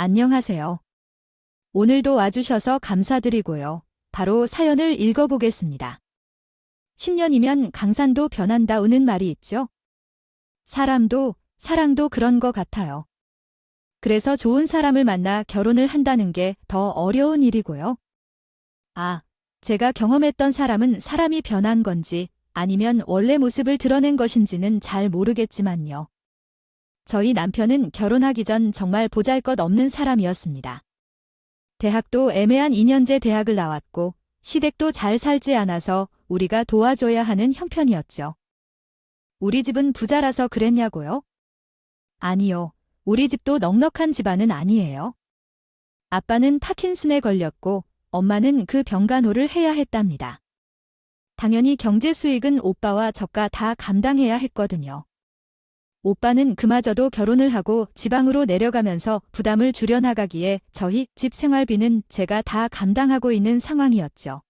안녕하세요. 오늘도 와주셔서 감사드리고요. 바로 사연을 읽어보겠습니다. 10년이면 강산도 변한다우는 말이 있죠. 사람도, 사랑도 그런 것 같아요. 그래서 좋은 사람을 만나 결혼을 한다는 게 더 어려운 일이고요. 제가 경험했던 사람은 사람이 변한 건지 아니면 원래 모습을 드러낸 것인지는 잘 모르겠지만요. 저희 남편은 결혼하기 전 정말 보잘것없는 사람이었습니다. 대학도 애매한 2년제 대학을 나왔고 시댁도 잘 살지 않아서 우리가 도와줘야 하는 형편이었죠. 우리 집은 부자라서 그랬냐고요? 아니요. 우리 집도 넉넉한 집안은 아니에요. 아빠는 파킨슨에 걸렸고 엄마는 그 병간호를 해야 했답니다. 당연히 경제 수익은 오빠와 저가 다 감당해야 했거든요. 오빠는 그마저도 결혼을 하고 지방으로 내려가면서 부담을 줄여나가기에 저희 집 생활비는 제가 다 감당하고 있는 상황이었죠.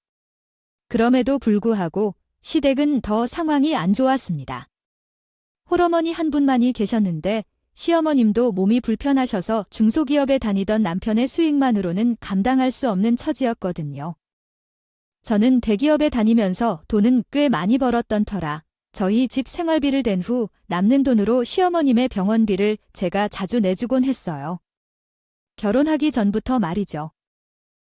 그럼에도 불구하고 시댁은 더 상황이 안 좋았습니다. 홀어머니 한 분만이 계셨는데 시어머님도 몸이 불편하셔서 중소기업에 다니던 남편의 수익만으로는 감당할 수 없는 처지였거든요. 저는 대기업에 다니면서 돈은 꽤 많이 벌었던 터라 저희 집 생활비를 댄 후 남는 돈으로 시어머님의 병원비를 제가 자주 내주곤 했어요. 결혼하기 전부터 말이죠.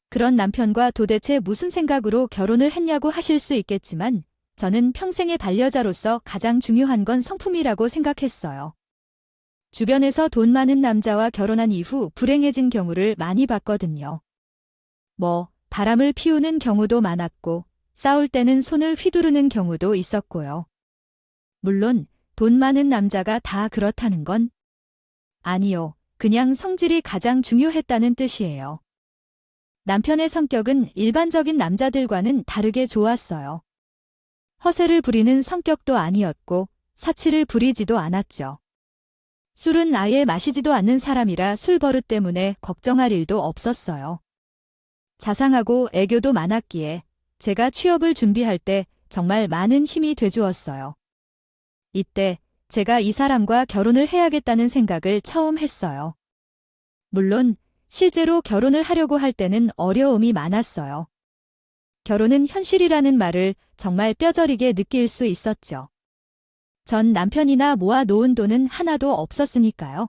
그런 남편과 도대체 무슨 생각으로 결혼을 했냐고 하실 수 있겠지만 저는 평생의 반려자로서 가장 중요한 건 성품이라고 생각했어요. 주변에서 돈 많은 남자와 결혼한 이후 불행해진 경우를 많이 봤거든요. 바람을 피우는 경우도 많았고 싸울 때는 손을 휘두르는 경우도 있었고요. 물론 돈 많은 남자가 다 그렇다는 건 아니요. 그냥 성질이 가장 중요했다는 뜻이에요. 남편의 성격은 일반적인 남자들과는 다르게 좋았어요. 허세를 부리는 성격도 아니었고 사치를 부리지도 않았죠. 술은 아예 마시지도 않는 사람이라 술 버릇 때문에 걱정할 일도 없었어요. 자상하고 애교도 많았기에 제가 취업을 준비할 때 정말 많은 힘이 돼주었어요. 이때 제가 이 사람과 결혼을 해야겠다는 생각을 처음 했어요. 물론 실제로 결혼을 하려고 할 때는 어려움이 많았어요. 결혼은 현실이라는 말을 정말 뼈저리게 느낄 수 있었죠. 전 남편이나 모아 놓은 돈은 하나도 없었으니까요.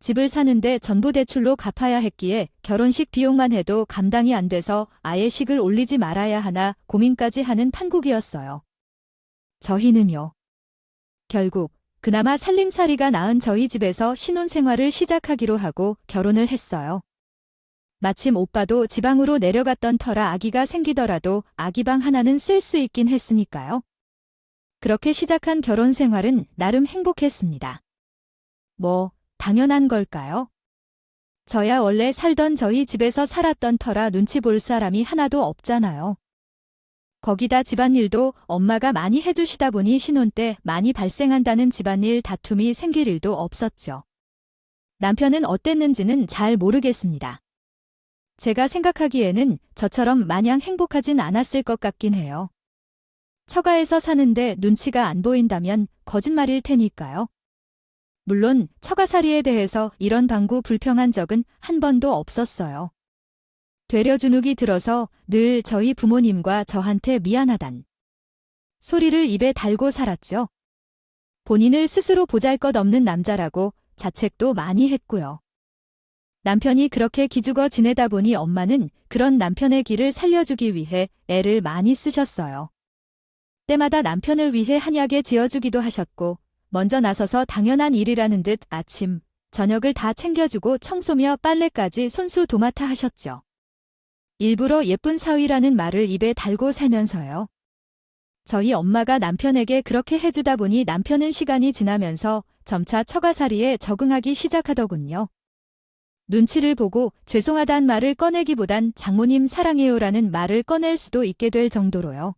집을 사는데 전부 대출로 갚아야 했기에 결혼식 비용만 해도 감당이 안 돼서 아예 식을 올리지 말아야 하나 고민까지 하는 판국이었어요. 저희는요. 결국 그나마 살림살이가 나은 저희 집에서 신혼생활을 시작하기로 하고 결혼을 했어요. 마침 오빠도 지방으로 내려갔던 터라 아기가 생기더라도 아기방 하나는 쓸 수 있긴 했으니까요. 그렇게 시작한 결혼 생활은 나름 행복했습니다. 당연한 걸까요? 저야 원래 살던 저희 집에서 살았던 터라 눈치 볼 사람이 하나도 없잖아요. 거기다 집안일도 엄마가 많이 해주시다 보니 신혼 때 많이 발생한다는 집안일 다툼이 생길 일도 없었죠. 남편은 어땠는지는 잘 모르겠습니다. 제가 생각하기에는 저처럼 마냥 행복하진 않았을 것 같긴 해요. 처가에서 사는데 눈치가 안 보인다면 거짓말일 테니까요. 물론 처가살이에 대해서 이런 방구 불평한 적은 한 번도 없었어요. 되려 주눅이 들어서 늘 저희 부모님과 저한테 미안하단 소리를 입에 달고 살았죠. 본인을 스스로 보잘것없는 남자라고 자책도 많이 했고요. 남편이 그렇게 기죽어 지내다 보니 엄마는 그런 남편의 길을 살려주기 위해 애를 많이 쓰셨어요. 때마다 남편을 위해 한약에 지어주기도 하셨고 먼저 나서서 당연한 일이라는 듯 아침, 저녁을 다 챙겨주고 청소며 빨래까지 손수 도맡아 하셨죠. 일부러 예쁜 사위라는 말을 입에 달고 살면서요. 저희 엄마가 남편에게 그렇게 해주다 보니 남편은 시간이 지나면서 점차 처가살이에 적응하기 시작하더군요. 눈치를 보고 죄송하단 말을 꺼내기보단 장모님 사랑해요라는 말을 꺼낼 수도 있게 될 정도로요.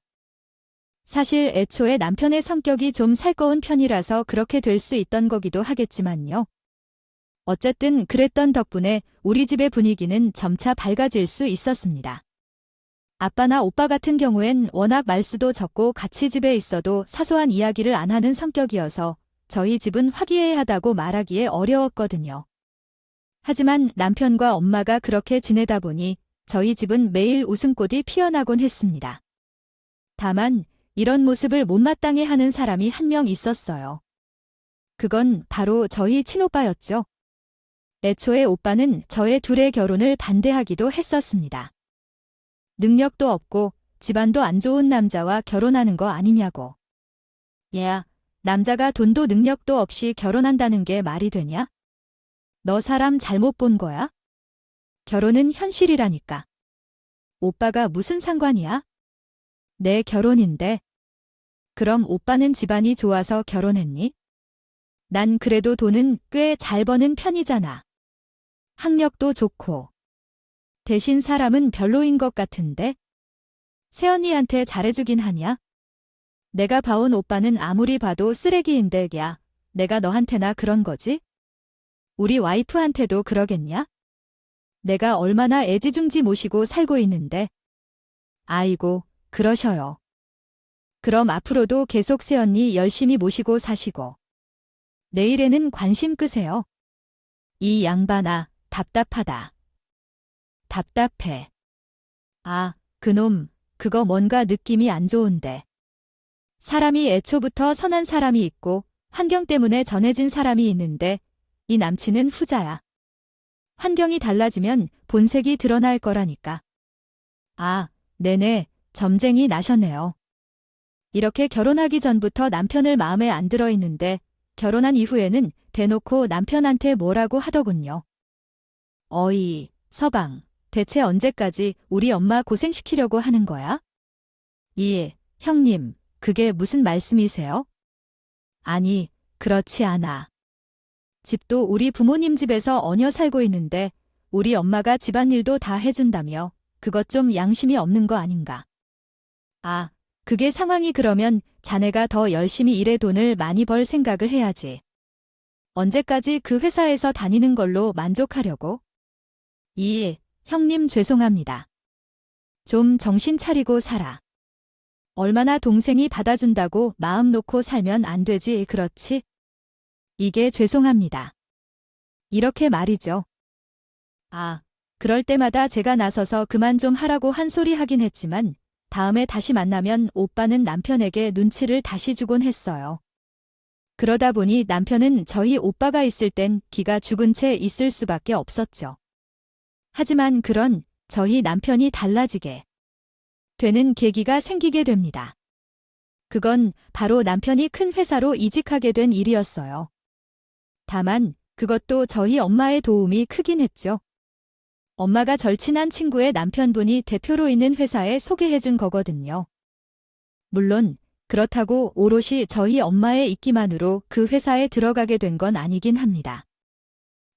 사실 애초에 남편의 성격이 좀 살거운 편이라서 그렇게 될 수 있던 거기도 하겠지만요. 어쨌든 그랬던 덕분에 우리 집의 분위기는 점차 밝아질 수 있었습니다. 아빠나 오빠 같은 경우엔 워낙 말수도 적고 같이 집에 있어도 사소한 이야기를 안 하는 성격이어서 저희 집은 화기애애하다고 말하기에 어려웠거든요. 하지만 남편과 엄마가 그렇게 지내다 보니 저희 집은 매일 웃음꽃이 피어나곤 했습니다. 다만 이런 모습을 못마땅해 하는 사람이 한 명 있었어요. 그건 바로 저희 친오빠였죠. 애초에 오빠는 저의 둘의 결혼을 반대하기도 했었습니다. 능력도 없고 집안도 안 좋은 남자와 결혼하는 거 아니냐고. 얘야, 남자가 돈도 능력도 없이 결혼한다는 게 말이 되냐? 너 사람 잘못 본 거야? 결혼은 현실이라니까. 오빠가 무슨 상관이야? 내 결혼인데. 그럼 오빠는 집안이 좋아서 결혼했니? 난 그래도 돈은 꽤 잘 버는 편이잖아. 학력도 좋고. 대신 사람은 별로인 것 같은데? 새언니한테 잘해주긴 하냐? 내가 봐온 오빠는 아무리 봐도 쓰레기인데 야, 내가 너한테나 그런 거지? 우리 와이프한테도 그러겠냐? 내가 얼마나 애지중지 모시고 살고 있는데. 아이고, 그러셔요. 그럼 앞으로도 계속 새언니 열심히 모시고 사시고. 내일에는 관심 끄세요. 이 양반아, 답답하다. 답답해. 아, 그놈, 그거 뭔가 느낌이 안 좋은데. 사람이 애초부터 선한 사람이 있고 환경 때문에 전해진 사람이 있는데 이 남친은 후자야. 환경이 달라지면 본색이 드러날 거라니까. 아, 네네, 점쟁이 나셨네요. 이렇게 결혼하기 전부터 남편을 마음에 안 들어 있는데 결혼한 이후에는 대놓고 남편한테 뭐라고 하더군요. 어이, 서방, 대체 언제까지 우리 엄마 고생시키려고 하는 거야? 예, 형님, 그게 무슨 말씀이세요? 아니, 그렇지 않아. 집도 우리 부모님 집에서 얹어 살고 있는데 우리 엄마가 집안일도 다 해준다며 그것 좀 양심이 없는 거 아닌가? 아, 그게 상황이 그러면 자네가 더 열심히 일해 돈을 많이 벌 생각을 해야지. 언제까지 그 회사에서 다니는 걸로 만족하려고? 이, 형님 죄송합니다. 좀 정신 차리고 살아. 얼마나 동생이 받아준다고 마음 놓고 살면 안 되지, 그렇지? 이게 죄송합니다. 이렇게 말이죠. 아, 그럴 때마다 제가 나서서 그만 좀 하라고 한 소리 하긴 했지만 다음에 다시 만나면 오빠는 남편에게 눈치를 다시 주곤 했어요. 그러다 보니 남편은 저희 오빠가 있을 땐 기가 죽은 채 있을 수밖에 없었죠. 하지만 그런 저희 남편이 달라지게 되는 계기가 생기게 됩니다. 그건 바로 남편이 큰 회사로 이직하게 된 일이었어요. 다만 그것도 저희 엄마의 도움이 크긴 했죠. 엄마가 절친한 친구의 남편분이 대표로 있는 회사에 소개해준 거거든요. 물론 그렇다고 오롯이 저희 엄마의 있기만으로 그 회사에 들어가게 된 건 아니긴 합니다.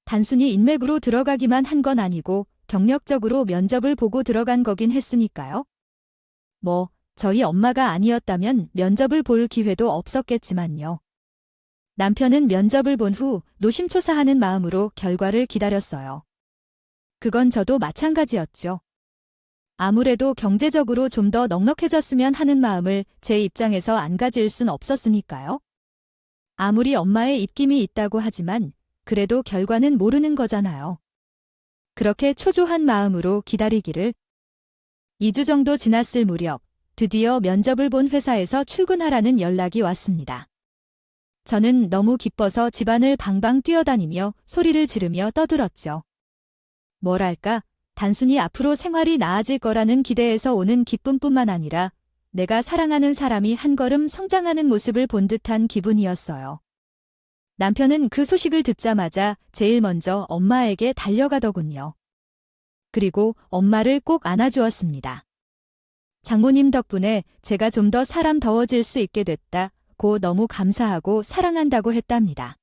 단순히 인맥으로 들어가기만 한 건 아니고 경력적으로 면접을 보고 들어간 거긴 했으니까요. 뭐 저희 엄마가 아니었다면 면접을 볼 기회도 없었겠지만요. 남편은 면접을 본 후 노심초사하는 마음으로 결과를 기다렸어요. 그건 저도 마찬가지였죠. 아무래도 경제적으로 좀 더 넉넉해졌으면 하는 마음을 제 입장에서 안 가질 순 없었으니까요. 아무리 엄마의 입김이 있다고 하지만 그래도 결과는 모르는 거잖아요. 그렇게 초조한 마음으로 기다리기를 2주 정도 지났을 무렵 드디어 면접을 본 회사에서 출근하라는 연락이 왔습니다. 저는 너무 기뻐서 집안을 방방 뛰어다니며 소리를 지르며 떠들었죠. 뭐랄까, 단순히 앞으로 생활이 나아질 거라는 기대에서 오는 기쁨뿐만 아니라 내가 사랑하는 사람이 한 걸음 성장하는 모습을 본 듯한 기분이었어요. 남편은 그 소식을 듣자마자 제일 먼저 엄마에게 달려가더군요. 그리고 엄마를 꼭 안아주었습니다. 장모님 덕분에 제가 좀 더 사람다워질 수 있게 됐다고 너무 감사하고 사랑한다고 했답니다.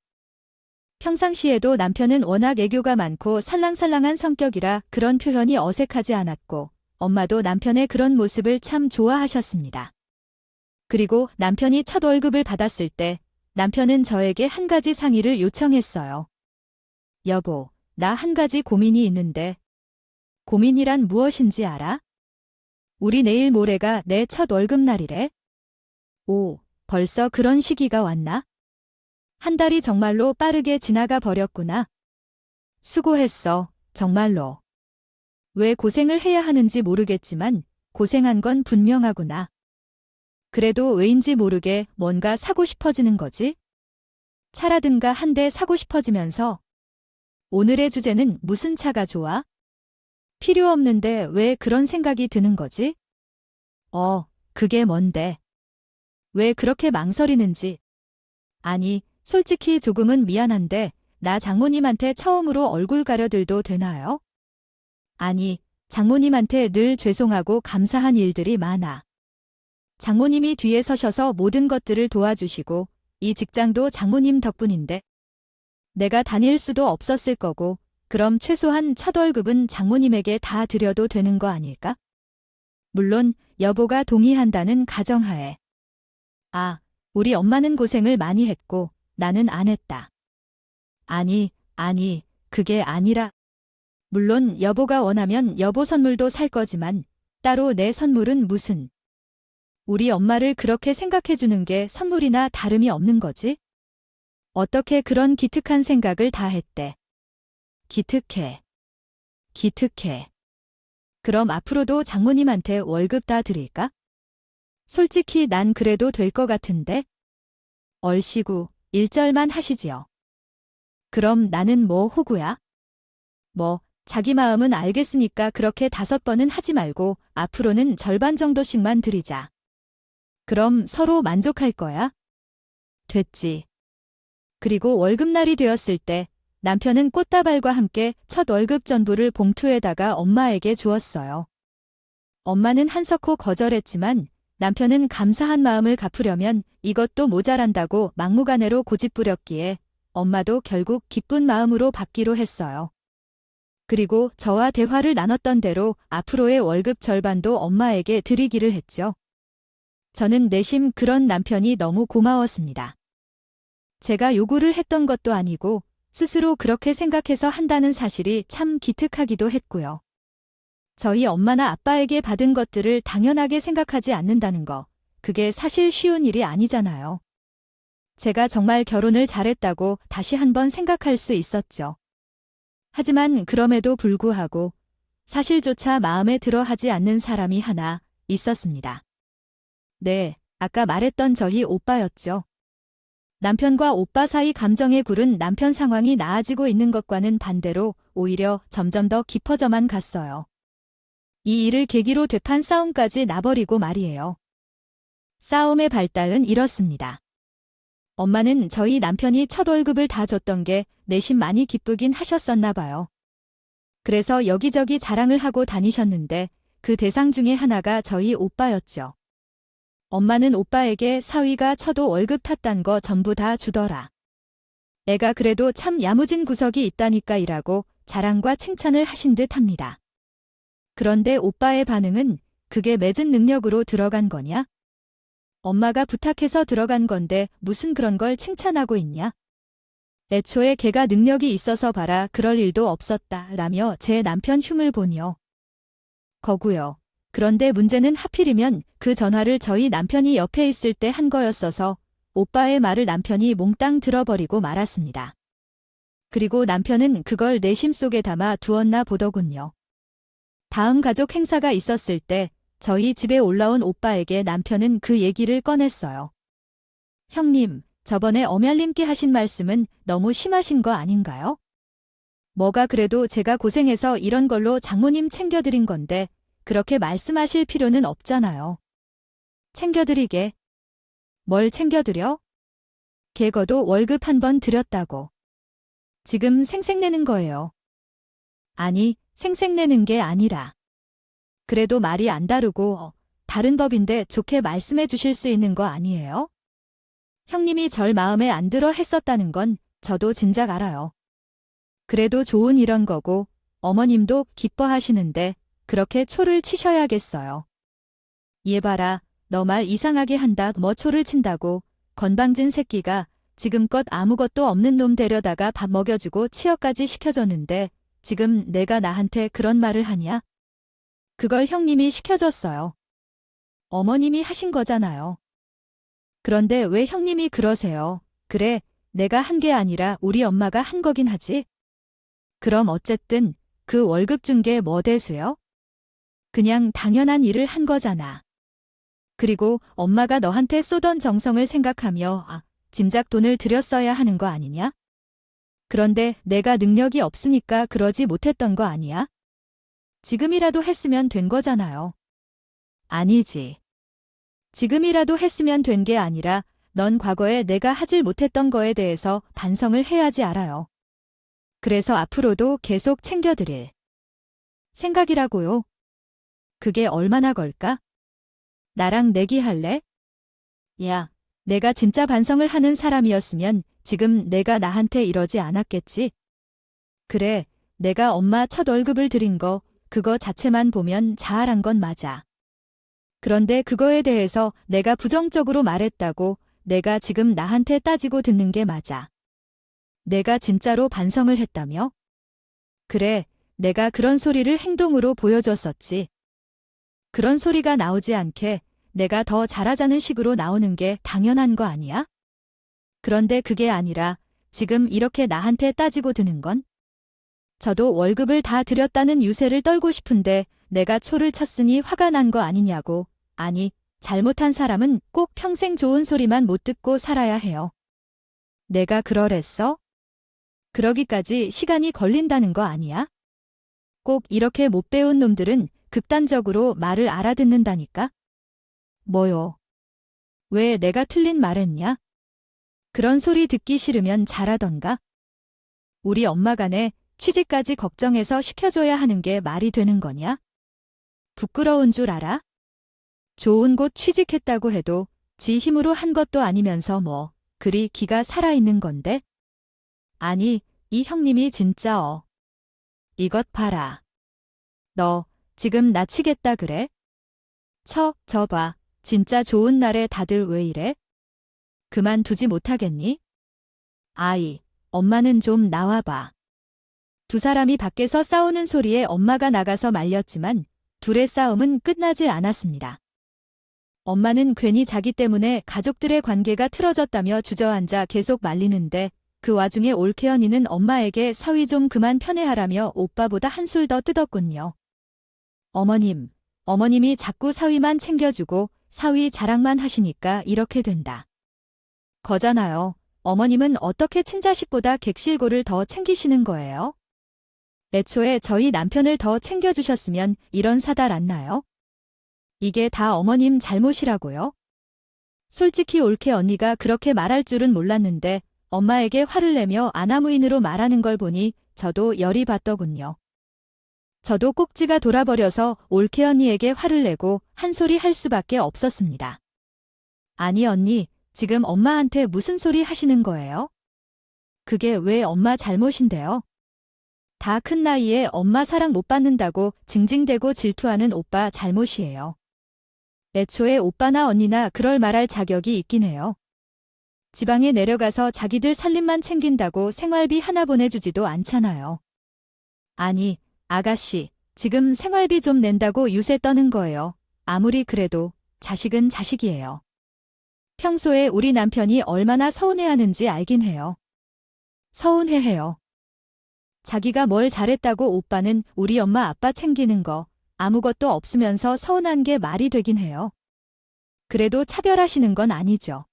평상시에도 남편은 워낙 애교가 많고 살랑살랑한 성격이라 그런 표현이 어색하지 않았고 엄마도 남편의 그런 모습을 참 좋아하셨습니다. 그리고 남편이 첫 월급을 받았을 때 남편은 저에게 한 가지 상의를 요청했어요. 여보, 나 한 가지 고민이 있는데. 고민이란 무엇인지 알아? 우리 내일 모레가 내 첫 월급날이래. 오, 벌써 그런 시기가 왔나? 한 달이 정말로 빠르게 지나가 버렸구나. 수고했어, 정말로. 왜 고생을 해야 하는지 모르겠지만 고생한 건 분명하구나. 그래도 왜인지 모르게 뭔가 사고 싶어지는 거지? 차라든가 한 대 사고 싶어지면서 오늘의 주제는 무슨 차가 좋아? 필요 없는데 왜 그런 생각이 드는 거지? 그게 뭔데? 왜 그렇게 망설이는지. 아니, 솔직히 조금은 미안한데 나 장모님한테 처음으로 얼굴 가려들도 되나요? 아니, 장모님한테 늘 죄송하고 감사한 일들이 많아. 장모님이 뒤에 서셔서 모든 것들을 도와주시고 이 직장도 장모님 덕분인데 내가 다닐 수도 없었을 거고 그럼 최소한 첫 월급은 장모님에게 다 드려도 되는 거 아닐까? 물론 여보가 동의한다는 가정하에. 우리 엄마는 고생을 많이 했고 나는 안 했다. 아니, 그게 아니라 물론 여보가 원하면 여보 선물도 살 거지만 따로 내 선물은 무슨. 우리 엄마를 그렇게 생각해 주는 게 선물이나 다름이 없는 거지? 어떻게 그런 기특한 생각을 다 했대. 기특해. 그럼 앞으로도 장모님한테 월급 다 드릴까? 솔직히 난 그래도 될 것 같은데? 얼씨구, 1절만 하시지요. 그럼 나는 뭐 호구야? 자기 마음은 알겠으니까 그렇게 5번은 하지 말고 앞으로는 절반 정도씩만 드리자. 그럼 서로 만족할 거야? 됐지. 그리고 월급날이 되었을 때 남편은 꽃다발과 함께 첫 월급 전부를 봉투에다가 엄마에게 주었어요. 엄마는 한석호 거절했지만 남편은 감사한 마음을 갚으려면 이것도 모자란다고 막무가내로 고집부렸기에 엄마도 결국 기쁜 마음으로 받기로 했어요. 그리고 저와 대화를 나눴던 대로 앞으로의 월급 절반도 엄마에게 드리기를 했죠. 저는 내심 그런 남편이 너무 고마웠습니다. 제가 요구를 했던 것도 아니고 스스로 그렇게 생각해서 한다는 사실이 참 기특하기도 했고요. 저희 엄마나 아빠에게 받은 것들을 당연하게 생각하지 않는다는 거, 그게 사실 쉬운 일이 아니잖아요. 제가 정말 결혼을 잘했다고 다시 한번 생각할 수 있었죠. 하지만 그럼에도 불구하고 사실조차 마음에 들어 하지 않는 사람이 하나 있었습니다. 네, 아까 말했던 저희 오빠였죠. 남편과 오빠 사이 감정의 굴은 남편 상황이 나아지고 있는 것과는 반대로 오히려 점점 더 깊어져만 갔어요. 이 일을 계기로 되판 싸움까지 나버리고 말이에요. 싸움의 발달은 이렇습니다. 엄마는 저희 남편이 첫 월급을 다 줬던 게 내심 많이 기쁘긴 하셨었나 봐요. 그래서 여기저기 자랑을 하고 다니셨는데 그 대상 중에 하나가 저희 오빠였죠. 엄마는 오빠에게 사위가 쳐도 월급 탔단 거 전부 다 주더라. 애가 그래도 참 야무진 구석이 있다니까 이라고 자랑과 칭찬을 하신 듯 합니다. 그런데 오빠의 반응은 그게 맺은 능력으로 들어간 거냐? 엄마가 부탁해서 들어간 건데 무슨 그런 걸 칭찬하고 있냐? 애초에 걔가 능력이 있어서 봐라 그럴 일도 없었다 라며 제 남편 흉을 보니요. 거구요. 그런데 문제는 하필이면 그 전화를 저희 남편이 옆에 있을 때 한 거였어서 오빠의 말을 남편이 몽땅 들어버리고 말았습니다. 그리고 남편은 그걸 내심 속에 담아 두었나 보더군요. 다음 가족 행사가 있었을 때 저희 집에 올라온 오빠에게 남편은 그 얘기를 꺼냈어요. 형님, 저번에 엄얄님께 하신 말씀은 너무 심하신 거 아닌가요? 뭐가 그래도 제가 고생해서 이런 걸로 장모님 챙겨드린 건데 그렇게 말씀하실 필요는 없잖아요. 챙겨드리게. 뭘 챙겨드려? 걔거도 월급 한 번 드렸다고. 지금 생색내는 거예요. 아니, 생색내는 게 아니라. 그래도 말이 안 다르고 다른 법인데 좋게 말씀해 주실 수 있는 거 아니에요? 형님이 절 마음에 안 들어 했었다는 건 저도 진작 알아요. 그래도 좋은 이런 거고 어머님도 기뻐하시는데 그렇게 초를 치셔야겠어요. 얘 봐라, 너 말 이상하게 한다 뭐 초를 친다고 건방진 새끼가 지금껏 아무것도 없는 놈 데려다가 밥 먹여주고 치여까지 시켜줬는데 지금 내가 나한테 그런 말을 하냐? 그걸 형님이 시켜줬어요. 어머님이 하신 거잖아요. 그런데 왜 형님이 그러세요? 그래, 내가 한 게 아니라 우리 엄마가 한 거긴 하지. 그럼 어쨌든 그 월급 준 게 뭐 대수요? 그냥 당연한 일을 한 거잖아. 그리고 엄마가 너한테 쏘던 정성을 생각하며 짐작 돈을 들였어야 하는 거 아니냐? 그런데 내가 능력이 없으니까 그러지 못했던 거 아니야? 지금이라도 했으면 된 거잖아요. 아니지. 지금이라도 했으면 된 게 아니라 넌 과거에 내가 하질 못했던 거에 대해서 반성을 해야지 알아요. 그래서 앞으로도 계속 챙겨드릴 생각이라고요. 그게 얼마나 걸까? 나랑 내기할래? 야, 내가 진짜 반성을 하는 사람이었으면 지금 내가 나한테 이러지 않았겠지? 그래, 내가 엄마 첫 월급을 드린 거, 그거 자체만 보면 자활한 건 맞아. 그런데 그거에 대해서 내가 부정적으로 말했다고 내가 지금 나한테 따지고 듣는 게 맞아. 내가 진짜로 반성을 했다며? 그래, 내가 그런 소리를 행동으로 보여줬었지. 그런 소리가 나오지 않게 내가 더 잘하자는 식으로 나오는 게 당연한 거 아니야? 그런데 그게 아니라 지금 이렇게 나한테 따지고 드는 건? 저도 월급을 다 드렸다는 유세를 떨고 싶은데 내가 초를 쳤으니 화가 난 거 아니냐고. 아니, 잘못한 사람은 꼭 평생 좋은 소리만 못 듣고 살아야 해요. 내가 그러랬어? 그러기까지 시간이 걸린다는 거 아니야? 꼭 이렇게 못 배운 놈들은 극단적으로 말을 알아듣는다니까? 뭐요? 왜 내가 틀린 말했냐? 그런 소리 듣기 싫으면 잘하던가? 우리 엄마가네 취직까지 걱정해서 시켜줘야 하는 게 말이 되는 거냐? 부끄러운 줄 알아? 좋은 곳 취직했다고 해도 지 힘으로 한 것도 아니면서 뭐 그리 기가 살아있는 건데? 아니, 이 형님이 진짜 이것 봐라. 너 지금 나 치겠다 그래? 저 봐. 진짜 좋은 날에 다들 왜 이래? 그만두지 못하겠니? 아이, 엄마는 좀 나와봐. 두 사람이 밖에서 싸우는 소리에 엄마가 나가서 말렸지만 둘의 싸움은 끝나질 않았습니다. 엄마는 괜히 자기 때문에 가족들의 관계가 틀어졌다며 주저앉아 계속 말리는데 그 와중에 올케언니는 엄마에게 사위 좀 그만 편애하라며 오빠보다 한술 더 뜯었군요. 어머님이 자꾸 사위만 챙겨주고 사위 자랑만 하시니까 이렇게 된다. 거잖아요. 어머님은 어떻게 친자식보다 객실고를 더 챙기시는 거예요? 애초에 저희 남편을 더 챙겨주셨으면 이런 사달 안 나요? 이게 다 어머님 잘못이라고요? 솔직히 올케 언니가 그렇게 말할 줄은 몰랐는데 엄마에게 화를 내며 아나무인으로 말하는 걸 보니 저도 열이 받더군요. 저도 꼭지가 돌아버려서 올케 언니에게 화를 내고 한 소리 할 수밖에 없었습니다. 아니 언니, 지금 엄마한테 무슨 소리 하시는 거예요? 그게 왜 엄마 잘못인데요? 다 큰 나이에 엄마 사랑 못 받는다고 징징대고 질투하는 오빠 잘못이에요. 애초에 오빠나 언니나 그럴 말할 자격이 있긴 해요. 지방에 내려가서 자기들 살림만 챙긴다고 생활비 하나 보내주지도 않잖아요. 아니, 아가씨, 지금 생활비 좀 낸다고 유세 떠는 거예요. 아무리 그래도 자식은 자식이에요. 평소에 우리 남편이 얼마나 서운해하는지 알긴 해요. 서운해해요. 자기가 뭘 잘했다고 오빠는 우리 엄마 아빠 챙기는 거 아무것도 없으면서 서운한 게 말이 되긴 해요. 그래도 차별하시는 건 아니죠.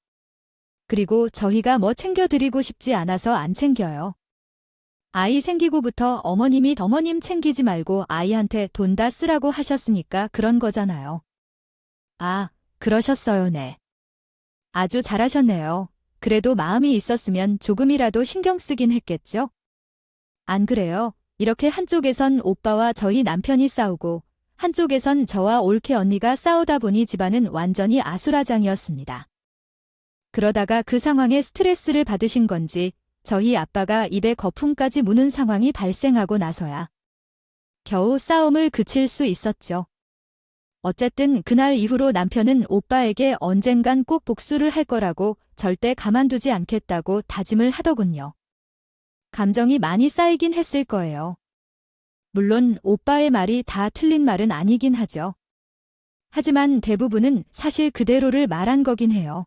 그리고 저희가 뭐 챙겨드리고 싶지 않아서 안 챙겨요. 아이 생기고부터 어머님이 어머님 챙기지 말고 아이한테 돈 다 쓰라고 하셨으니까 그런 거잖아요. 아, 그러셨어요, 네. 아주 잘하셨네요. 그래도 마음이 있었으면 조금이라도 신경 쓰긴 했겠죠? 안 그래요? 이렇게 한쪽에선 오빠와 저희 남편이 싸우고 한쪽에선 저와 올케 언니가 싸우다 보니 집안은 완전히 아수라장이었습니다. 그러다가 그 상황에 스트레스를 받으신 건지 저희 아빠가 입에 거품까지 무는 상황이 발생하고 나서야 겨우 싸움을 그칠 수 있었죠. 어쨌든 그날 이후로 남편은 오빠에게 언젠간 꼭 복수를 할 거라고 절대 가만두지 않겠다고 다짐을 하더군요. 감정이 많이 쌓이긴 했을 거예요. 물론 오빠의 말이 다 틀린 말은 아니긴 하죠. 하지만 대부분은 사실 그대로를 말한 거긴 해요.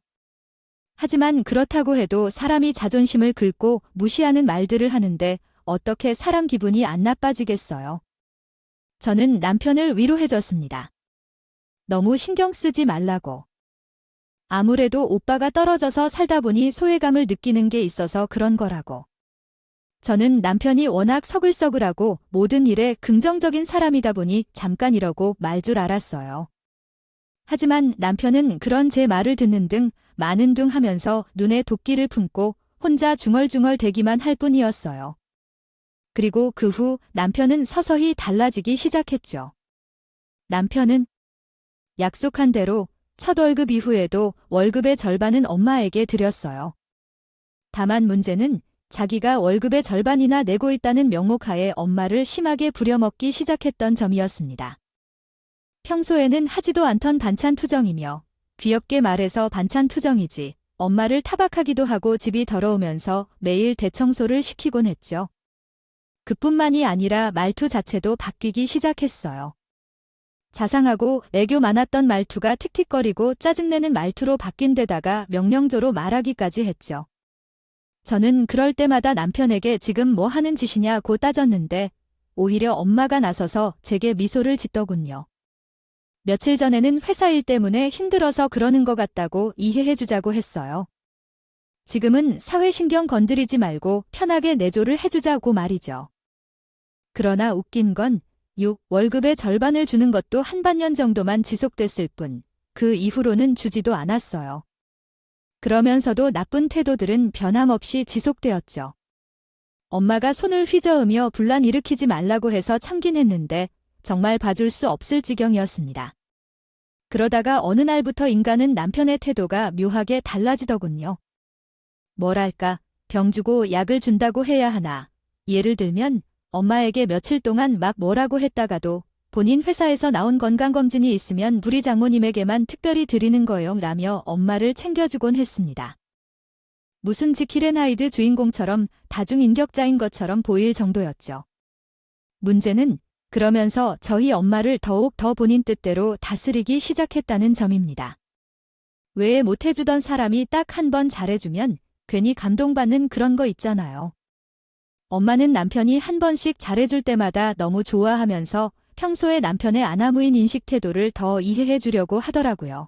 하지만 그렇다고 해도 사람이 자존심을 긁고 무시하는 말들을 하는데 어떻게 사람 기분이 안 나빠지겠어요. 저는 남편을 위로해줬습니다. 너무 신경 쓰지 말라고. 아무래도 오빠가 떨어져서 살다 보니 소외감을 느끼는 게 있어서 그런 거라고. 저는 남편이 워낙 서글서글하고 모든 일에 긍정적인 사람이다 보니 잠깐 이러고 말 줄 알았어요. 하지만 남편은 그런 제 말을 듣는 등 많은 둥 하면서 눈에 도끼를 품고 혼자 중얼중얼 대기만 할 뿐이었어요. 그리고 그 후 남편은 서서히 달라지기 시작했죠. 남편은 약속한 대로 첫 월급 이후에도 월급의 절반은 엄마에게 드렸어요. 다만 문제는 자기가 월급의 절반이나 내고 있다는 명목하에 엄마를 심하게 부려먹기 시작했던 점이었습니다. 평소에는 하지도 않던 반찬 투정이며 귀엽게 말해서 반찬 투정이지 엄마를 타박하기도 하고 집이 더러우면서 매일 대청소를 시키곤 했죠. 그뿐만이 아니라 말투 자체도 바뀌기 시작했어요. 자상하고 애교 많았던 말투가 틱틱거리고 짜증내는 말투로 바뀐 데다가 명령조로 말하기까지 했죠. 저는 그럴 때마다 남편에게 지금 뭐 하는 짓이냐고 따졌는데 오히려 엄마가 나서서 제게 미소를 짓더군요. 며칠 전에는 회사 일 때문에 힘들어서 그러는 것 같다고 이해해주자고 했어요. 지금은 사회신경 건드리지 말고 편하게 내조를 해주자고 말이죠. 그러나 웃긴 건 6월급의 절반을 주는 것도 한반년 정도만 지속됐을 뿐 그 이후로는 주지도 않았어요. 그러면서도 나쁜 태도들은 변함없이 지속되었죠. 엄마가 손을 휘저으며 분란 일으키지 말라고 해서 참긴 했는데 정말 봐줄 수 없을 지경이었습니다. 그러다가 어느 날부터 인간은 남편의 태도가 묘하게 달라지더군요. 뭐랄까, 병 주고 약을 준다고 해야 하나. 예를 들면 엄마에게 며칠 동안 막 뭐라고 했다가도 본인 회사에서 나온 건강검진이 있으면 우리 장모님에게만 특별히 드리는 거요 라며 엄마를 챙겨주곤 했습니다. 무슨 지킬앤 하이드 주인공처럼 다중인격자인 것처럼 보일 정도였죠. 문제는 그러면서 저희 엄마를 더욱 더 본인 뜻대로 다스리기 시작했다는 점입니다. 왜 못해주던 사람이 딱 한 번 잘해주면 괜히 감동받는 그런 거 있잖아요. 엄마는 남편이 한 번씩 잘해줄 때마다 너무 좋아하면서 평소에 남편의 아나무인 인식 태도를 더 이해해 주려고 하더라고요.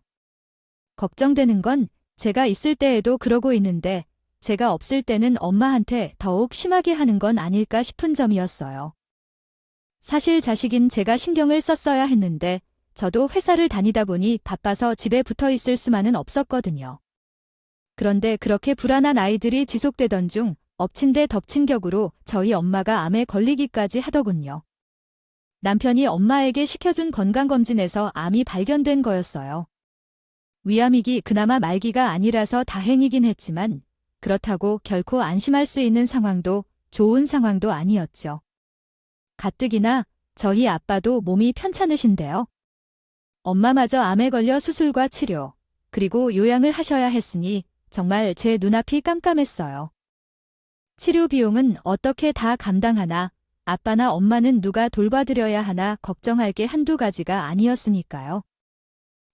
걱정되는 건 제가 있을 때에도 그러고 있는데 제가 없을 때는 엄마한테 더욱 심하게 하는 건 아닐까 싶은 점이었어요. 사실 자식인 제가 신경을 썼어야 했는데 저도 회사를 다니다 보니 바빠서 집에 붙어 있을 수만은 없었거든요. 그런데 그렇게 불안한 아이들이 지속되던 중 엎친 데 덮친 격으로 저희 엄마가 암에 걸리기까지 하더군요. 남편이 엄마에게 시켜준 건강검진에서 암이 발견된 거였어요. 위암이기 그나마 말기가 아니라서 다행이긴 했지만 그렇다고 결코 안심할 수 있는 상황도 좋은 상황도 아니었죠. 가뜩이나 저희 아빠도 몸이 편찮으신데요. 엄마마저 암에 걸려 수술과 치료, 그리고 요양을 하셔야 했으니 정말 제 눈앞이 깜깜했어요. 치료 비용은 어떻게 다 감당하나, 아빠나 엄마는 누가 돌봐드려야 하나 걱정할 게 한두 가지가 아니었으니까요.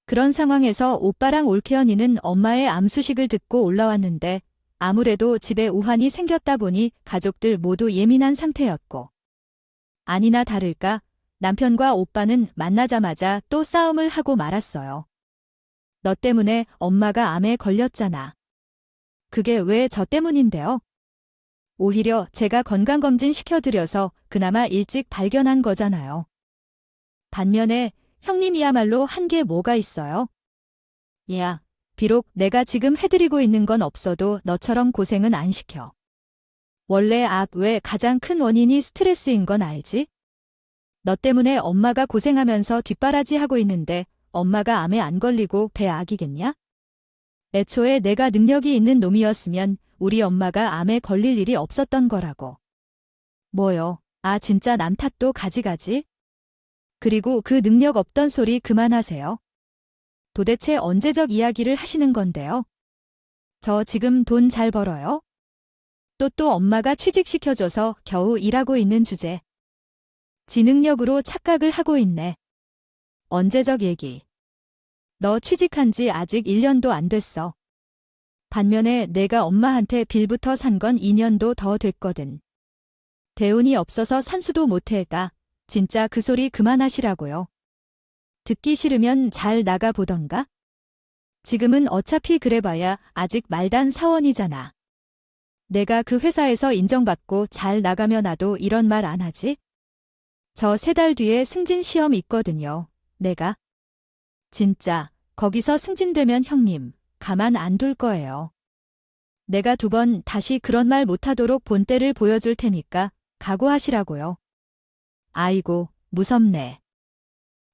그런 상황에서 오빠랑 올케언니는 엄마의 암 소식을 듣고 올라왔는데 아무래도 집에 우환이 생겼다 보니 가족들 모두 예민한 상태였고, 아니나 다를까 남편과 오빠는 만나자마자 또 싸움을 하고 말았어요. 너 때문에 엄마가 암에 걸렸잖아. 그게 왜 저 때문인데요? 오히려 제가 건강검진 시켜드려서 그나마 일찍 발견한 거잖아요. 반면에 형님이야말로 한 게 뭐가 있어요? 얘야, 비록 내가 지금 해드리고 있는 건 없어도 너처럼 고생은 안 시켜. 원래 악의 가장 큰 원인이 스트레스인 건 알지? 너 때문에 엄마가 고생하면서 뒷바라지하고 있는데 엄마가 암에 안 걸리고 배 악이겠냐? 애초에 내가 능력이 있는 놈이었으면 우리 엄마가 암에 걸릴 일이 없었던 거라고. 뭐요? 아 진짜 남 탓도 가지가지? 그리고 그 능력 없던 소리 그만하세요. 도대체 언제적 이야기를 하시는 건데요? 저 지금 돈 잘 벌어요? 또 엄마가 취직시켜줘서 겨우 일하고 있는 주제. 지능력으로 착각을 하고 있네. 언제적 얘기. 너 취직한 지 아직 1년도 안 됐어. 반면에 내가 엄마한테 빌부터 산 건 2년도 더 됐거든. 대운이 없어서 산수도 못해가 진짜 그 소리 그만하시라고요. 듣기 싫으면 잘 나가보던가? 지금은 어차피 그래봐야 아직 말단 사원이잖아. 내가 그 회사에서 인정받고 잘 나가면 나도 이런 말 안 하지? 저 3달 뒤에 승진 시험 있거든요. 내가. 진짜 거기서 승진되면 형님 가만 안 둘 거예요. 내가 2번 다시 그런 말 못하도록 본때를 보여줄 테니까 각오하시라고요. 아이고, 무섭네.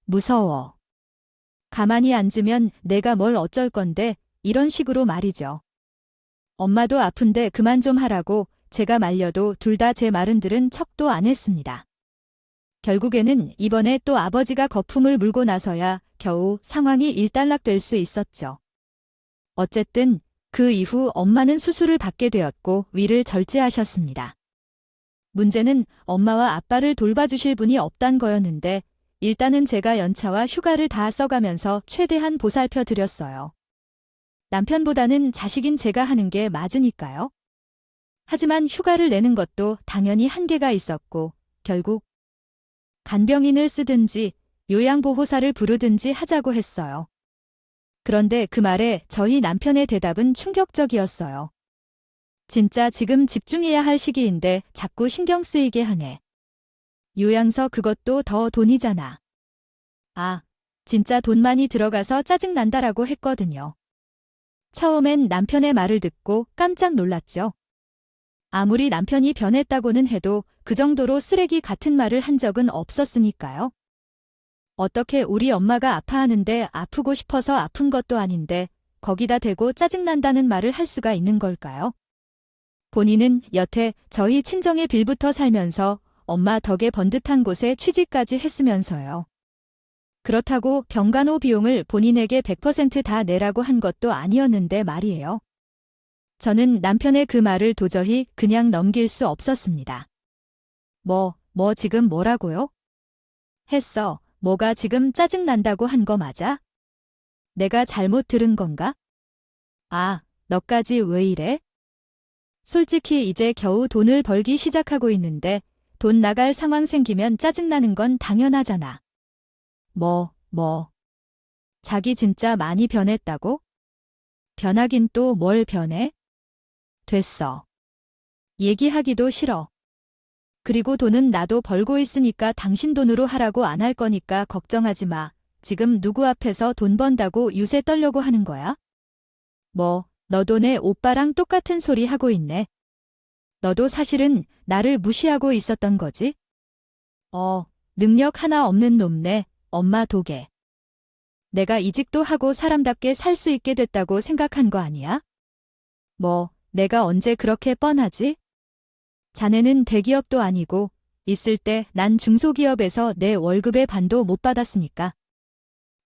무서워. 가만히 앉으면 내가 뭘 어쩔 건데 이런 식으로 말이죠. 엄마도 아픈데 그만 좀 하라고 제가 말려도 둘 다 제 말은 들은 척도 안 했습니다. 결국에는 이번에 또 아버지가 거품을 물고 나서야 겨우 상황이 일단락될 수 있었죠. 어쨌든 그 이후 엄마는 수술을 받게 되었고 위를 절제하셨습니다. 문제는 엄마와 아빠를 돌봐주실 분이 없단 거였는데 일단은 제가 연차와 휴가를 다 써가면서 최대한 보살펴 드렸어요. 남편보다는 자식인 제가 하는 게 맞으니까요. 하지만 휴가를 내는 것도 당연히 한계가 있었고 결국 간병인을 쓰든지 요양보호사를 부르든지 하자고 했어요. 그런데 그 말에 저희 남편의 대답은 충격적이었어요. 진짜 지금 집중해야 할 시기인데 자꾸 신경 쓰이게 하네. 요양서 그것도 더 돈이잖아. 아, 진짜 돈 많이 들어가서 짜증난다라고 했거든요. 처음엔 남편의 말을 듣고 깜짝 놀랐죠. 아무리 남편이 변했다고는 해도 그 정도로 쓰레기 같은 말을 한 적은 없었으니까요. 어떻게 우리 엄마가 아파하는데 아프고 싶어서 아픈 것도 아닌데 거기다 대고 짜증난다는 말을 할 수가 있는 걸까요? 본인은 여태 저희 친정의 빌부터 살면서 엄마 덕에 번듯한 곳에 취직까지 했으면서요. 그렇다고 병간호 비용을 본인에게 100% 다 내라고 한 것도 아니었는데 말이에요. 저는 남편의 그 말을 도저히 그냥 넘길 수 없었습니다. 뭐 지금 뭐라고요? 했어. 뭐가 지금 짜증난다고 한 거 맞아? 내가 잘못 들은 건가? 아, 너까지 왜 이래? 솔직히 이제 겨우 돈을 벌기 시작하고 있는데 돈 나갈 상황 생기면 짜증나는 건 당연하잖아. 뭐. 자기 진짜 많이 변했다고? 변하긴 또 뭘 변해? 됐어. 얘기하기도 싫어. 그리고 돈은 나도 벌고 있으니까 당신 돈으로 하라고 안 할 거니까 걱정하지 마. 지금 누구 앞에서 돈 번다고 유세 떨려고 하는 거야? 너도 내 오빠랑 똑같은 소리 하고 있네. 너도 사실은 나를 무시하고 있었던 거지? 능력 하나 없는 놈네, 엄마 독에. 내가 이직도 하고 사람답게 살 수 있게 됐다고 생각한 거 아니야? 내가 언제 그렇게 뻔하지? 자네는 대기업도 아니고 있을 때 난 중소기업에서 내 월급의 반도 못 받았으니까.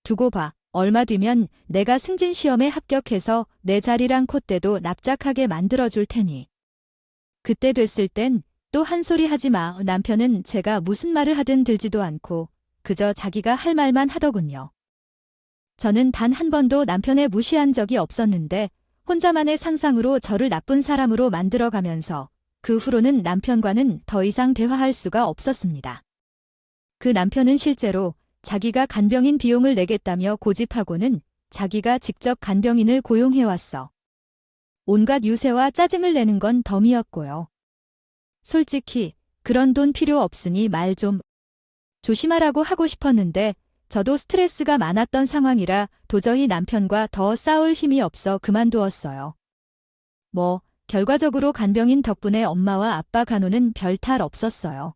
두고 봐. 얼마 뒤면 내가 승진 시험에 합격해서 내 자리랑 콧대도 납작하게 만들어줄 테니. 그때 됐을 땐 또 한 소리 하지 마. 남편은 제가 무슨 말을 하든 들지도 않고 그저 자기가 할 말만 하더군요. 저는 단 한 번도 남편을 무시한 적이 없었는데 혼자만의 상상으로 저를 나쁜 사람으로 만들어가면서 그 후로는 남편과는 더 이상 대화할 수가 없었습니다. 그 남편은 실제로 자기가 간병인 비용을 내겠다며 고집하고는 자기가 직접 간병인을 고용해왔어. 온갖 유세와 짜증을 내는 건 덤이었고요. 솔직히 그런 돈 필요 없으니 말 좀 조심하라고 하고 싶었는데 저도 스트레스가 많았던 상황이라 도저히 남편과 더 싸울 힘이 없어 그만두었어요. 결과적으로 간병인 덕분에 엄마와 아빠 간호는 별 탈 없었어요.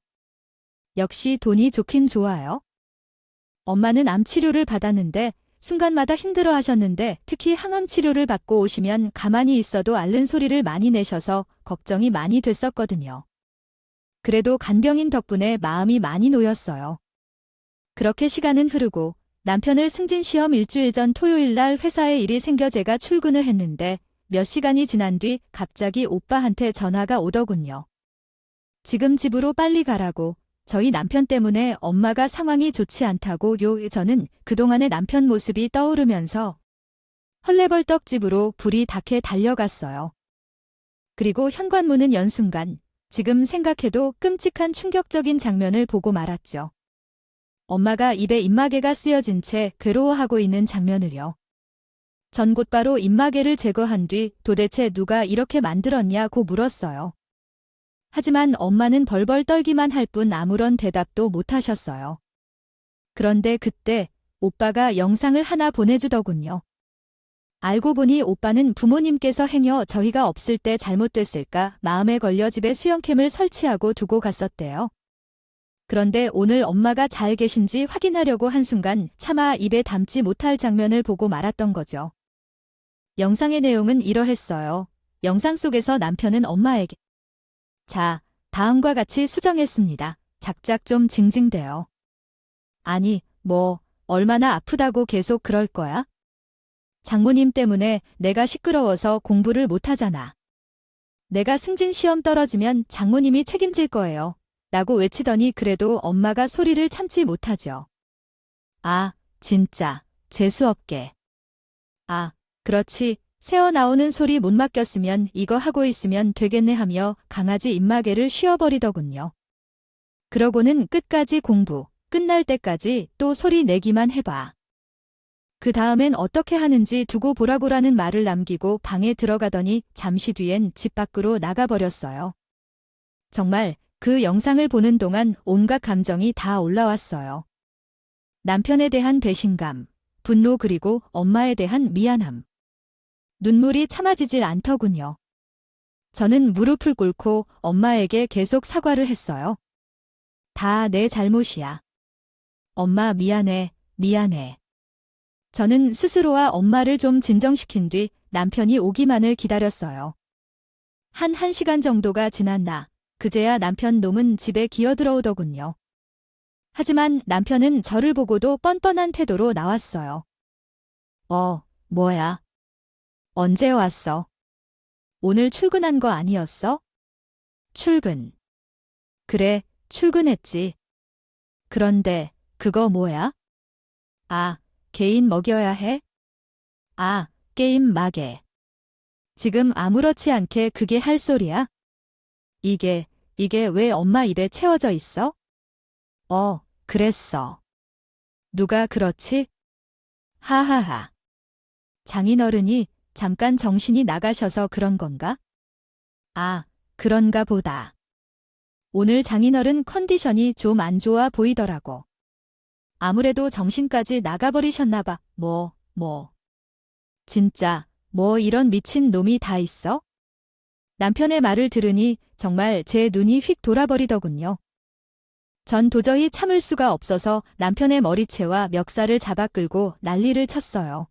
역시 돈이 좋긴 좋아요. 엄마는 암 치료를 받았는데 순간마다 힘들어 하셨는데 특히 항암 치료를 받고 오시면 가만히 있어도 앓는 소리를 많이 내셔서 걱정이 많이 됐었거든요. 그래도 간병인 덕분에 마음이 많이 놓였어요. 그렇게 시간은 흐르고 남편을 승진시험 일주일 전 토요일 날 회사에 일이 생겨 제가 출근을 했는데 몇 시간이 지난 뒤 갑자기 오빠한테 전화가 오더군요. 지금 집으로 빨리 가라고. 저희 남편 때문에 엄마가 상황이 좋지 않다고요. 저는 그동안의 남편 모습이 떠오르면서 헐레벌떡 집으로 불이 닿게 달려갔어요. 그리고 현관문은 연 순간 지금 생각해도 끔찍한 충격적인 장면을 보고 말았죠. 엄마가 입에 입마개가 쓰여진 채 괴로워하고 있는 장면을요. 전 곧바로 입마개를 제거한 뒤 도대체 누가 이렇게 만들었냐고 물었어요. 하지만 엄마는 벌벌 떨기만 할 뿐 아무런 대답도 못하셨어요. 그런데 그때 오빠가 영상을 하나 보내주더군요. 알고 보니 오빠는 부모님께서 행여 저희가 없을 때 잘못됐을까 마음에 걸려 집에 수영캠을 설치하고 두고 갔었대요. 그런데 오늘 엄마가 잘 계신지 확인하려고 한순간 차마 입에 담지 못할 장면을 보고 말았던 거죠. 영상의 내용은 이러했어요. 영상 속에서 남편은 엄마에게 자, 다음과 같이 수정했습니다. 작작 좀 징징대요. 아니, 뭐, 얼마나 아프다고 계속 그럴 거야? 장모님 때문에 내가 시끄러워서 공부를 못하잖아. 내가 승진 시험 떨어지면 장모님이 책임질 거예요. 라고 외치더니 그래도 엄마가 소리를 참지 못하죠. 아, 진짜, 재수없게. 아, 그렇지. 새어나오는 소리 못 맡겼으면 이거 하고 있으면 되겠네 하며 강아지 입마개를 씌워버리더군요. 그러고는 끝까지 공부, 끝날 때까지 또 소리 내기만 해봐. 그 다음엔 어떻게 하는지 두고 보라고라는 말을 남기고 방에 들어가더니 잠시 뒤엔 집 밖으로 나가버렸어요. 정말 그 영상을 보는 동안 온갖 감정이 다 올라왔어요. 남편에 대한 배신감, 분노 그리고 엄마에 대한 미안함. 눈물이 참아지질 않더군요. 저는 무릎을 꿇고 엄마에게 계속 사과를 했어요. 다 내 잘못이야. 엄마 미안해, 미안해. 저는 스스로와 엄마를 좀 진정시킨 뒤 남편이 오기만을 기다렸어요. 한 1시간 정도가 지났나 그제야 남편 놈은 집에 기어들어오더군요. 하지만 남편은 저를 보고도 뻔뻔한 태도로 나왔어요. 뭐야? 언제 왔어? 오늘 출근한 거 아니었어? 출근. 그래, 출근했지. 그런데 그거 뭐야? 아, 개인 먹여야 해? 아, 게임 마개. 지금 아무렇지 않게 그게 할 소리야? 이게 왜 엄마 입에 채워져 있어? 그랬어. 누가 그렇지? 하하하. 장인어른이 잠깐 정신이 나가셔서 그런 건가? 아, 그런가 보다. 오늘 장인어른 컨디션이 좀 안 좋아 보이더라고. 아무래도 정신까지 나가버리셨나 봐. 진짜, 이런 미친 놈이 다 있어? 남편의 말을 들으니 정말 제 눈이 휙 돌아버리더군요. 전 도저히 참을 수가 없어서 남편의 머리채와 멱살을 잡아 끌고 난리를 쳤어요.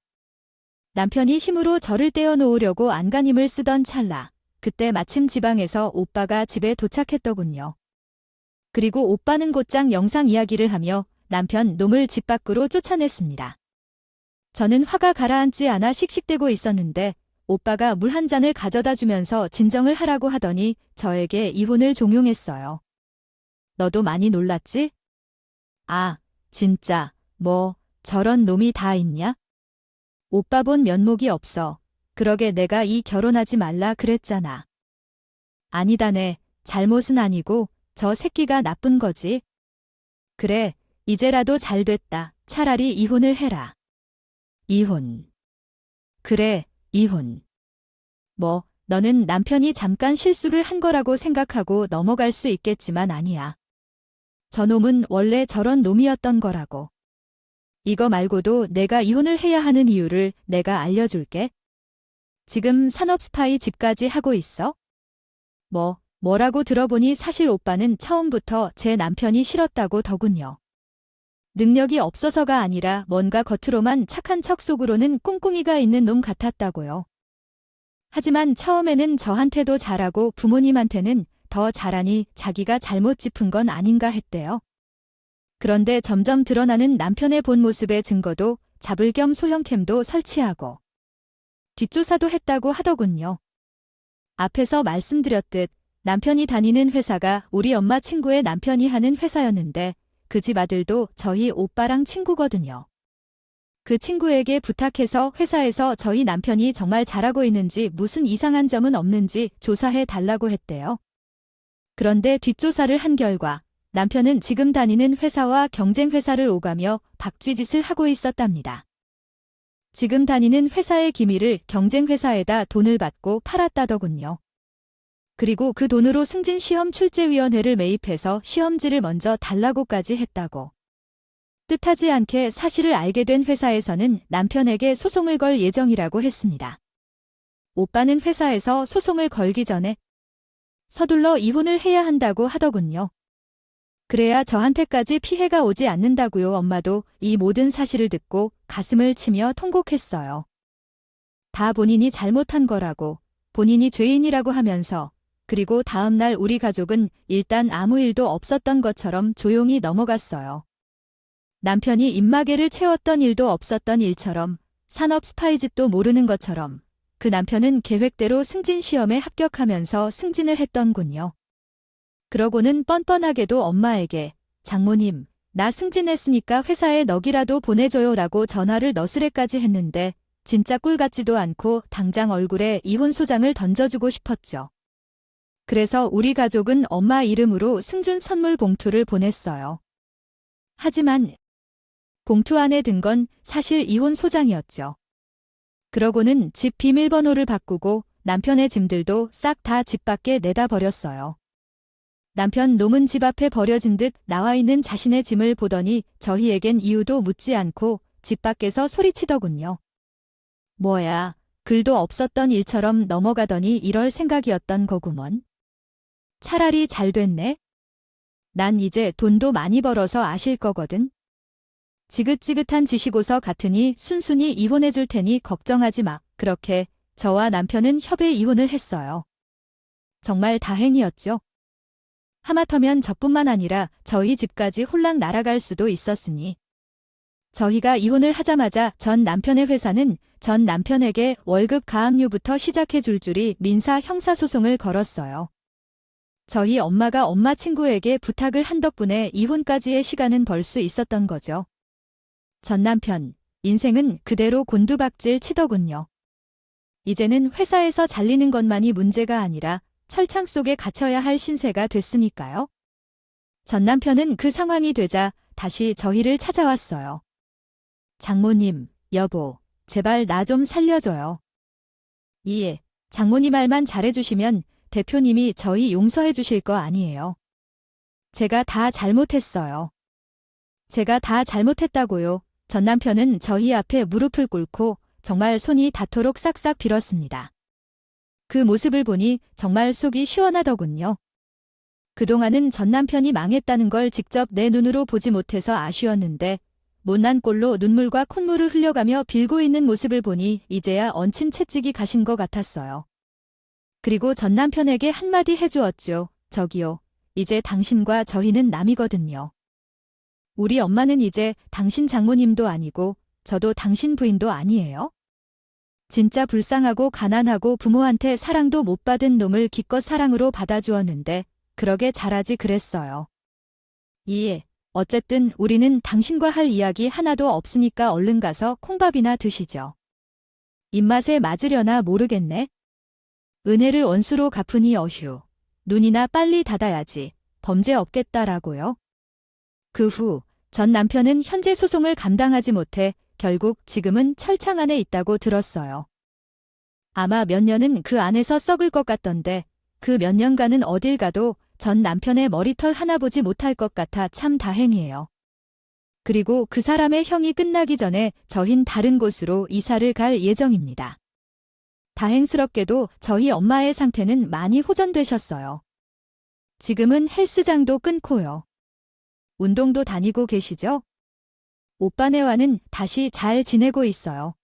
남편이 힘으로 저를 떼어놓으려고 안간힘을 쓰던 찰나, 그때 마침 지방에서 오빠가 집에 도착했더군요. 그리고 오빠는 곧장 영상 이야기를 하며 남편 놈을 집 밖으로 쫓아냈습니다. 저는 화가 가라앉지 않아 씩씩대고 있었는데 오빠가 물 한 잔을 가져다 주면서 진정을 하라고 하더니 저에게 이혼을 종용했어요. 너도 많이 놀랐지? 아, 진짜, 저런 놈이 다 있냐? 오빠 본 면목이 없어. 그러게 내가 이 결혼하지 말라 그랬잖아. 아니다네. 잘못은 아니고 저 새끼가 나쁜 거지. 그래, 이제라도 잘 됐다. 차라리 이혼을 해라. 이혼. 그래, 이혼. 너는 남편이 잠깐 실수를 한 거라고 생각하고 넘어갈 수 있겠지만 아니야. 저놈은 원래 저런 놈이었던 거라고. 이거 말고도 내가 이혼을 해야 하는 이유를 내가 알려줄게. 지금 산업 스파이 집까지 하고 있어? 뭐라고 들어보니 사실 오빠는 처음부터 제 남편이 싫었다고 더군요. 능력이 없어서가 아니라 뭔가 겉으로만 착한 척 속으로는 꿍꿍이가 있는 놈 같았다고요. 하지만 처음에는 저한테도 잘하고 부모님한테는 더 잘하니 자기가 잘못 짚은 건 아닌가 했대요. 그런데 점점 드러나는 남편의 본 모습의 증거도 잡을 겸 소형캠도 설치하고 뒷조사도 했다고 하더군요. 앞에서 말씀드렸듯 남편이 다니는 회사가 우리 엄마 친구의 남편이 하는 회사였는데 그 집 아들도 저희 오빠랑 친구거든요. 그 친구에게 부탁해서 회사에서 저희 남편이 정말 잘하고 있는지 무슨 이상한 점은 없는지 조사해 달라고 했대요. 그런데 뒷조사를 한 결과 남편은 지금 다니는 회사와 경쟁 회사를 오가며 박쥐짓을 하고 있었답니다. 지금 다니는 회사의 기밀을 경쟁 회사에다 돈을 받고 팔았다더군요. 그리고 그 돈으로 승진시험출제위원회를 매입해서 시험지를 먼저 달라고까지 했다고. 뜻하지 않게 사실을 알게 된 회사에서는 남편에게 소송을 걸 예정이라고 했습니다. 오빠는 회사에서 소송을 걸기 전에 서둘러 이혼을 해야 한다고 하더군요. 그래야 저한테까지 피해가 오지 않는다고요. 엄마도 이 모든 사실을 듣고 가슴을 치며 통곡했어요. 다 본인이 잘못한 거라고, 본인이 죄인이라고 하면서, 그리고 다음 날 우리 가족은 일단 아무 일도 없었던 것처럼 조용히 넘어갔어요. 남편이 입마개를 채웠던 일도 없었던 일처럼, 산업 스파이짓도 모르는 것처럼 그 남편은 계획대로 승진시험에 합격하면서 승진을 했던군요. 그러고는 뻔뻔하게도 엄마에게 장모님, 나 승진했으니까 회사에 넋이라도 보내줘요라고 전화를 너스레까지 했는데 진짜 꿀 같지도 않고 당장 얼굴에 이혼 소장을 던져주고 싶었죠. 그래서 우리 가족은 엄마 이름으로 승준 선물 봉투를 보냈어요. 하지만 봉투 안에 든 건 사실 이혼 소장이었죠. 그러고는 집 비밀번호를 바꾸고 남편의 짐들도 싹 다 집 밖에 내다 버렸어요. 남편 놈은 집 앞에 버려진 듯 나와 있는 자신의 짐을 보더니 저희에겐 이유도 묻지 않고 집 밖에서 소리치더군요. 뭐야, 글도 없었던 일처럼 넘어가더니 이럴 생각이었던 거구먼. 차라리 잘 됐네. 난 이제 돈도 많이 벌어서 아실 거거든. 지긋지긋한 지시고서 같으니 순순히 이혼해줄 테니 걱정하지 마. 그렇게 저와 남편은 협의 이혼을 했어요. 정말 다행이었죠. 하마터면 저뿐만 아니라 저희 집까지 홀랑 날아갈 수도 있었으니. 저희가 이혼을 하자마자 전 남편의 회사는 전 남편에게 월급 가압류부터 시작해 줄 줄이 민사 형사소송을 걸었어요. 저희 엄마가 엄마 친구에게 부탁을 한 덕분에 이혼까지의 시간은 벌 수 있었던 거죠. 전 남편, 인생은 그대로 곤두박질 치더군요. 이제는 회사에서 잘리는 것만이 문제가 아니라 철창 속에 갇혀야 할 신세가 됐으니까요. 전 남편은 그 상황이 되자 다시 저희를 찾아왔어요. 장모님, 여보, 제발 나 좀 살려줘요. 예, 장모님 말만 잘해주시면 대표님이 저희 용서해 주실 거 아니에요. 제가 다 잘못했어요. 제가 다 잘못했다고요. 전 남편은 저희 앞에 무릎을 꿇고 정말 손이 닿도록 싹싹 빌었습니다. 그 모습을 보니 정말 속이 시원하더군요. 그동안은 전 남편이 망했다는 걸 직접 내 눈으로 보지 못해서 아쉬웠는데 못난 꼴로 눈물과 콧물을 흘려가며 빌고 있는 모습을 보니 이제야 얹힌 채찍이 가신 것 같았어요. 그리고 전 남편에게 한마디 해주었죠. 저기요. 이제 당신과 저희는 남이거든요. 우리 엄마는 이제 당신 장모님도 아니고 저도 당신 부인도 아니에요. 진짜 불쌍하고 가난하고 부모한테 사랑도 못 받은 놈을 기껏 사랑으로 받아주었는데 그러게 잘하지 그랬어요. 예, 어쨌든 우리는 당신과 할 이야기 하나도 없으니까 얼른 가서 콩밥이나 드시죠. 입맛에 맞으려나 모르겠네. 은혜를 원수로 갚으니 어휴. 눈이나 빨리 닫아야지. 범죄 없겠다라고요. 그 후 전 남편은 현재 소송을 감당하지 못해 결국 지금은 철창 안에 있다고 들었어요. 아마 몇 년은 그 안에서 썩을 것 같던데 그 몇 년간은 어딜 가도 전 남편의 머리털 하나 보지 못할 것 같아 참 다행이에요. 그리고 그 사람의 형이 끝나기 전에 저흰 다른 곳으로 이사를 갈 예정입니다. 다행스럽게도 저희 엄마의 상태는 많이 호전되셨어요. 지금은 헬스장도 끊고요. 운동도 다니고 계시죠? 오빠네와는 다시 잘 지내고 있어요.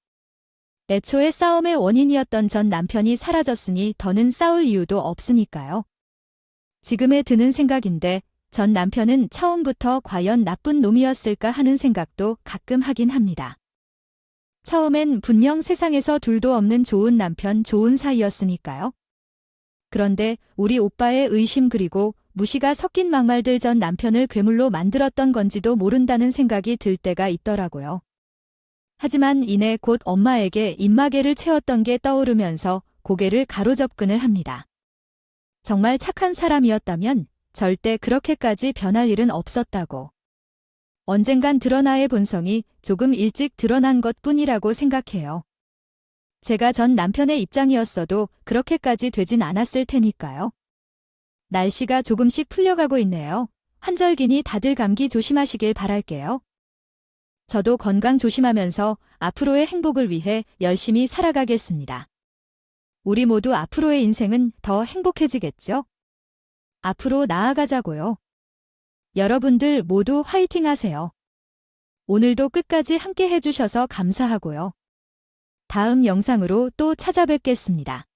애초에 싸움의 원인이었던 전 남편이 사라졌으니 더는 싸울 이유도 없으니까요. 지금에 드는 생각인데 전 남편은 처음부터 과연 나쁜 놈이었을까 하는 생각도 가끔 하긴 합니다. 처음엔 분명 세상에서 둘도 없는 좋은 남편, 좋은 사이였으니까요. 그런데 우리 오빠의 의심 그리고 무시가 섞인 막말들 전 남편을 괴물로 만들었던 건지도 모른다는 생각이 들 때가 있더라고요. 하지만 이내 곧 엄마에게 입마개를 채웠던 게 떠오르면서 고개를 가로접근을 합니다. 정말 착한 사람이었다면 절대 그렇게까지 변할 일은 없었다고. 언젠간 드러나의 본성이 조금 일찍 드러난 것뿐이라고 생각해요. 제가 전 남편의 입장이었어도 그렇게까지 되진 않았을 테니까요. 날씨가 조금씩 풀려가고 있네요. 환절기니 다들 감기 조심하시길 바랄게요. 저도 건강 조심하면서 앞으로의 행복을 위해 열심히 살아가겠습니다. 우리 모두 앞으로의 인생은 더 행복해지겠죠? 앞으로 나아가자고요. 여러분들 모두 화이팅 하세요. 오늘도 끝까지 함께 해주셔서 감사하고요. 다음 영상으로 또 찾아뵙겠습니다.